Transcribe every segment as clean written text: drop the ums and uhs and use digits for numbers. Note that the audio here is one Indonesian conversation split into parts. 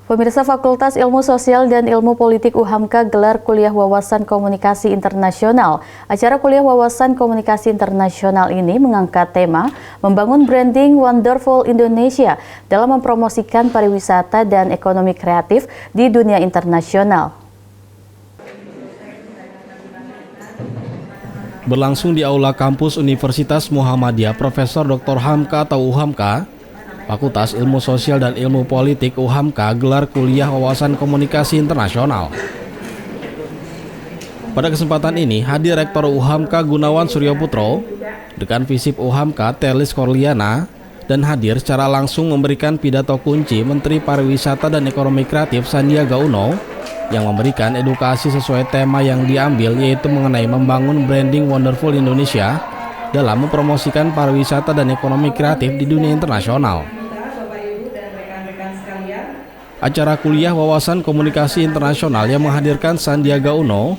Pemirsa Fakultas Ilmu Sosial dan Ilmu Politik UHAMKA gelar kuliah wawasan komunikasi internasional. Acara kuliah wawasan komunikasi internasional ini mengangkat tema membangun branding Wonderful Indonesia dalam mempromosikan pariwisata dan ekonomi kreatif di dunia internasional. Berlangsung di Aula Kampus Universitas Muhammadiyah Profesor Dr. Hamka atau UHAMKA, Fakultas Ilmu Sosial dan Ilmu Politik UHAMKA gelar kuliah wawasan komunikasi internasional. Pada kesempatan ini, hadir Rektor UHAMKA Gunawan Suryoputro, Dekan Visip UHAMKA Terlis Korliana, dan hadir secara langsung memberikan pidato kunci Menteri Pariwisata dan Ekonomi Kreatif Sandiaga Uno yang memberikan edukasi sesuai tema yang diambil, yaitu mengenai membangun branding Wonderful Indonesia dalam mempromosikan pariwisata dan ekonomi kreatif di dunia internasional. Acara kuliah wawasan komunikasi internasional yang menghadirkan Sandiaga Uno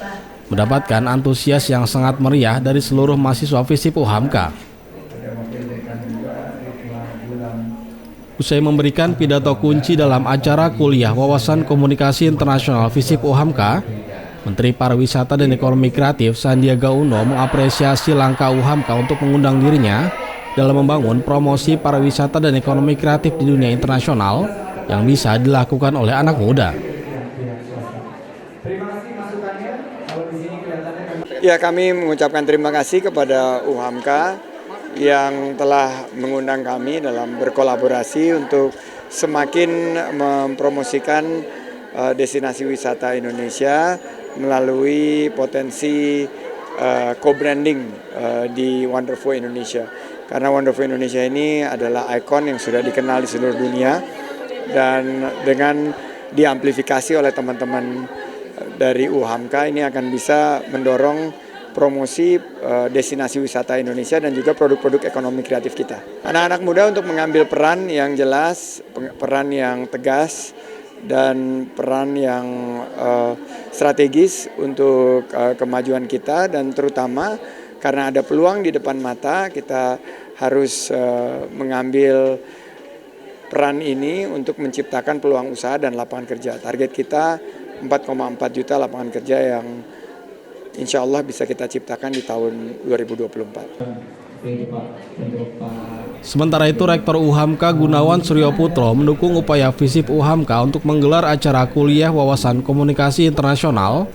mendapatkan antusias yang sangat meriah dari seluruh mahasiswa Visip UHAMKA. Usai memberikan pidato kunci dalam acara kuliah wawasan komunikasi internasional Visip UHAMKA, Menteri Pariwisata dan Ekonomi Kreatif Sandiaga Uno mengapresiasi langkah UHAMKA untuk mengundang dirinya dalam membangun promosi pariwisata dan ekonomi kreatif di dunia internasional yang bisa dilakukan oleh anak muda. Ya, kami mengucapkan terima kasih kepada UHAMKA yang telah mengundang kami dalam berkolaborasi untuk semakin mempromosikan destinasi wisata Indonesia melalui potensi co-branding di Wonderful Indonesia. Karena Wonderful Indonesia ini adalah ikon yang sudah dikenal di seluruh dunia, dan dengan diamplifikasi oleh teman-teman dari UHAMKA ini akan bisa mendorong promosi destinasi wisata Indonesia dan juga produk-produk ekonomi kreatif kita. Anak-anak muda untuk mengambil peran yang jelas, peran yang tegas, dan peran yang strategis untuk kemajuan kita, dan terutama karena ada peluang di depan mata, kita harus mengambil peran ini untuk menciptakan peluang usaha dan lapangan kerja. Target kita 4,4 juta lapangan kerja yang insya Allah bisa kita ciptakan di tahun 2024. Sementara itu, Rektor UHAMKA Gunawan Suryoputro mendukung upaya Visip UHAMKA untuk menggelar acara kuliah wawasan komunikasi internasional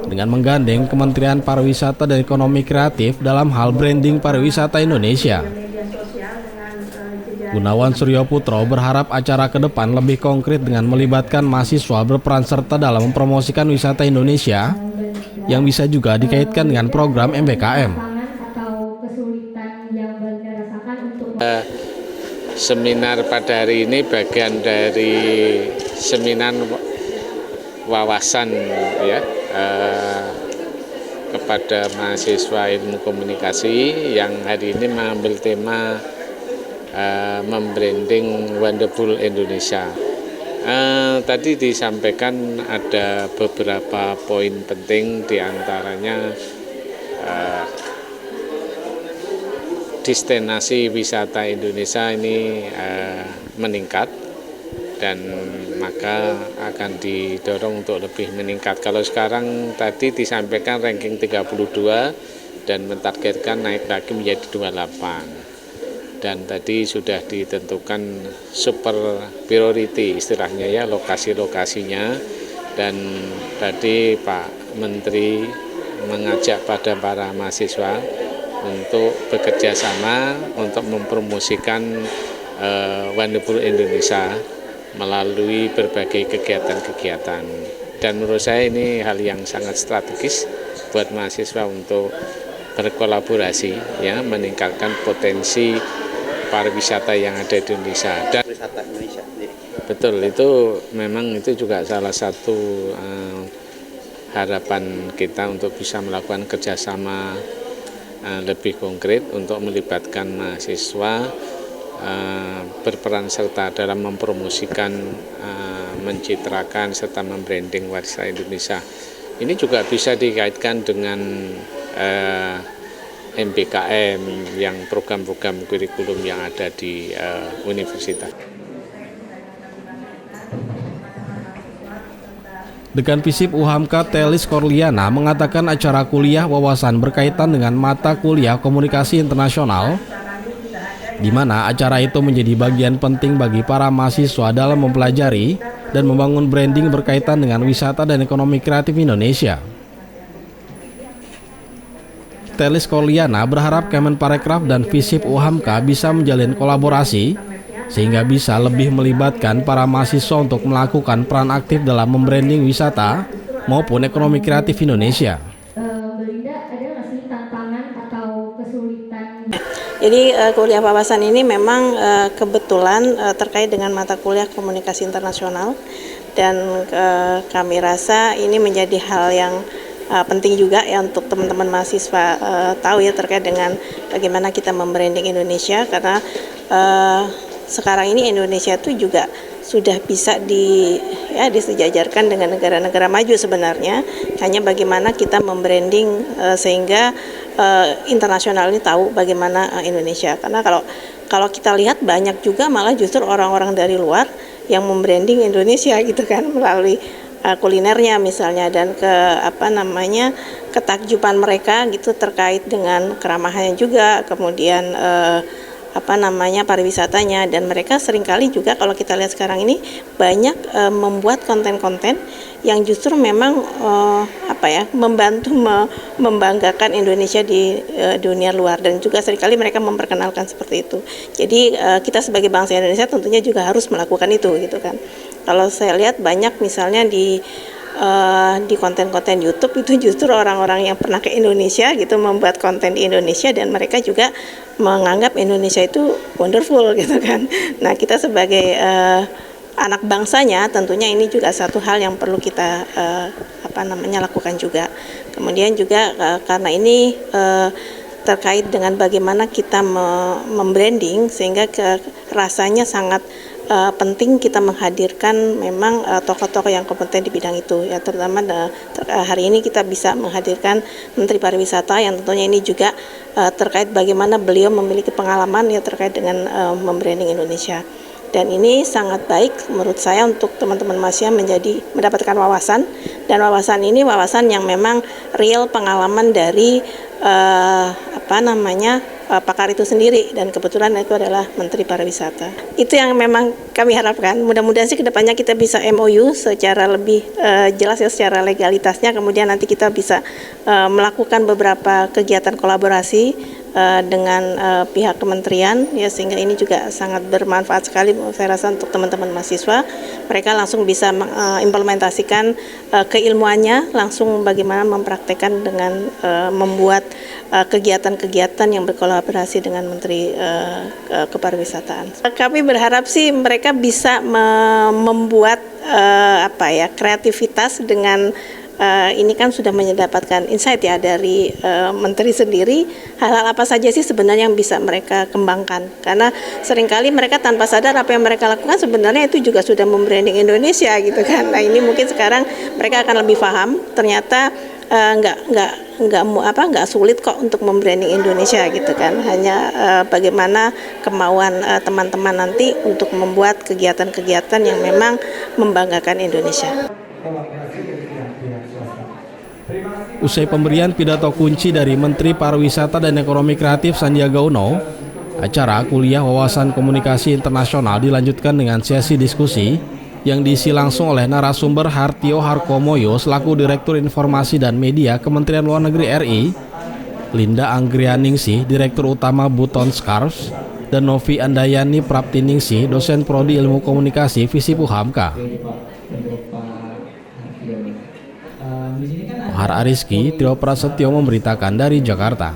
dengan menggandeng Kementerian Pariwisata dan Ekonomi Kreatif dalam hal branding pariwisata Indonesia. Gunawan Suryoputro berharap acara ke depan lebih konkret dengan melibatkan mahasiswa berperan serta dalam mempromosikan wisata Indonesia yang bisa juga dikaitkan dengan program MBKM. Seminar pada hari ini bagian dari seminar wawasan ya kepada mahasiswa ilmu komunikasi yang hari ini mengambil tema membranding Wonderful Indonesia. Tadi disampaikan ada beberapa poin penting, diantaranya destinasi wisata Indonesia ini meningkat, dan maka akan didorong untuk lebih meningkat. Kalau sekarang tadi disampaikan ranking 32 dan mentargetkan naik lagi menjadi 28. Dan tadi sudah ditentukan super priority istilahnya ya, lokasi-lokasinya, dan tadi Pak Menteri mengajak pada para mahasiswa untuk bekerja sama untuk mempromosikan Wonderful Indonesia melalui berbagai kegiatan-kegiatan. Dan menurut saya ini hal yang sangat strategis buat mahasiswa untuk berkolaborasi ya, meningkatkan potensi pariwisata yang ada di Indonesia. Dan betul, itu memang itu juga salah satu harapan kita untuk bisa melakukan kerjasama lebih konkret untuk melibatkan mahasiswa berperan serta dalam mempromosikan, mencitrakan serta membranding warsa Indonesia. Ini juga bisa dikaitkan dengan MBKM yang program-program kurikulum yang ada di universitas. Dekan Visip UHAMKA Telis Korliana mengatakan acara kuliah wawasan berkaitan dengan mata kuliah komunikasi internasional, di mana acara itu menjadi bagian penting bagi para mahasiswa dalam mempelajari dan membangun branding berkaitan dengan wisata dan ekonomi kreatif Indonesia. Telis Korliana berharap Kemenparekraf dan Visip UHAMKA bisa menjalin kolaborasi sehingga bisa lebih melibatkan para mahasiswa untuk melakukan peran aktif dalam membranding wisata maupun ekonomi kreatif Indonesia. Belinda, ada nggak sih tantangan atau kesulitan? Jadi kuliah wawasan ini memang kebetulan terkait dengan mata kuliah komunikasi internasional, dan kami rasa ini menjadi hal yang penting juga ya untuk teman-teman mahasiswa tahu ya terkait dengan bagaimana kita membranding Indonesia, karena sekarang ini Indonesia itu juga sudah bisa disejajarkan dengan negara-negara maju sebenarnya. Hanya bagaimana kita membranding sehingga internasional ini tahu bagaimana Indonesia. Karena kalau kita lihat banyak juga malah justru orang-orang dari luar yang membranding Indonesia gitu kan, melalui kulinernya misalnya, dan ketakjuban mereka gitu terkait dengan keramahannya juga, kemudian pariwisatanya, dan mereka seringkali juga kalau kita lihat sekarang ini banyak membuat konten-konten yang justru memang membantu membanggakan Indonesia di dunia luar, dan juga seringkali mereka memperkenalkan seperti itu. Jadi kita sebagai bangsa Indonesia tentunya juga harus melakukan itu gitu kan. Kalau saya lihat banyak misalnya di konten-konten YouTube itu justru orang-orang yang pernah ke Indonesia gitu membuat konten di Indonesia, dan mereka juga menganggap Indonesia itu wonderful gitu kan. Nah, kita sebagai anak bangsanya tentunya ini juga satu hal yang perlu kita lakukan juga. Kemudian juga karena ini terkait dengan bagaimana kita membranding, sehingga rasanya sangat penting kita menghadirkan memang tokoh-tokoh yang kompeten di bidang itu ya, terutama hari ini kita bisa menghadirkan Menteri Pariwisata yang tentunya ini juga terkait bagaimana beliau memiliki pengalaman ya terkait dengan membranding Indonesia. Dan ini sangat baik menurut saya untuk teman-teman mahasiswa mendapatkan wawasan, dan wawasan ini wawasan yang memang real pengalaman dari pakar itu sendiri, dan kebetulan itu adalah Menteri Pariwisata. Itu yang memang kami harapkan. Mudah-mudahan sih kedepannya kita bisa MOU secara lebih jelas ya secara legalitasnya, kemudian nanti kita bisa melakukan beberapa kegiatan kolaborasi dengan pihak kementerian ya, sehingga ini juga sangat bermanfaat sekali saya rasa untuk teman-teman mahasiswa. Mereka langsung bisa mengimplementasikan keilmuannya, langsung bagaimana mempraktekkan dengan membuat kegiatan-kegiatan yang berkolaborasi dengan Menteri Kepariwisataan. Kami berharap sih mereka bisa membuat kreativitas dengan ini kan sudah mendapatkan insight ya dari menteri sendiri, hal-hal apa saja sih sebenarnya yang bisa mereka kembangkan, karena seringkali mereka tanpa sadar apa yang mereka lakukan sebenarnya itu juga sudah membranding Indonesia gitu kan. Nah, ini mungkin sekarang mereka akan lebih paham ternyata nggak sulit kok untuk membranding Indonesia gitu kan. Hanya bagaimana kemauan teman-teman nanti untuk membuat kegiatan-kegiatan yang memang membanggakan Indonesia. Usai pemberian pidato kunci dari Menteri Pariwisata dan Ekonomi Kreatif Sandiaga Uno, acara kuliah wawasan komunikasi internasional dilanjutkan dengan sesi diskusi yang diisi langsung oleh narasumber Hartio Harkomoyo selaku Direktur Informasi dan Media Kementerian Luar Negeri RI, Linda Anggrianingsih, Direktur Utama Buton Scarves, dan Novi Andayani Praptiningsih, Dosen Prodi Ilmu Komunikasi Visip UHAMKA. Ohar Ariski, Trio Prasetyo memberitakan dari Jakarta.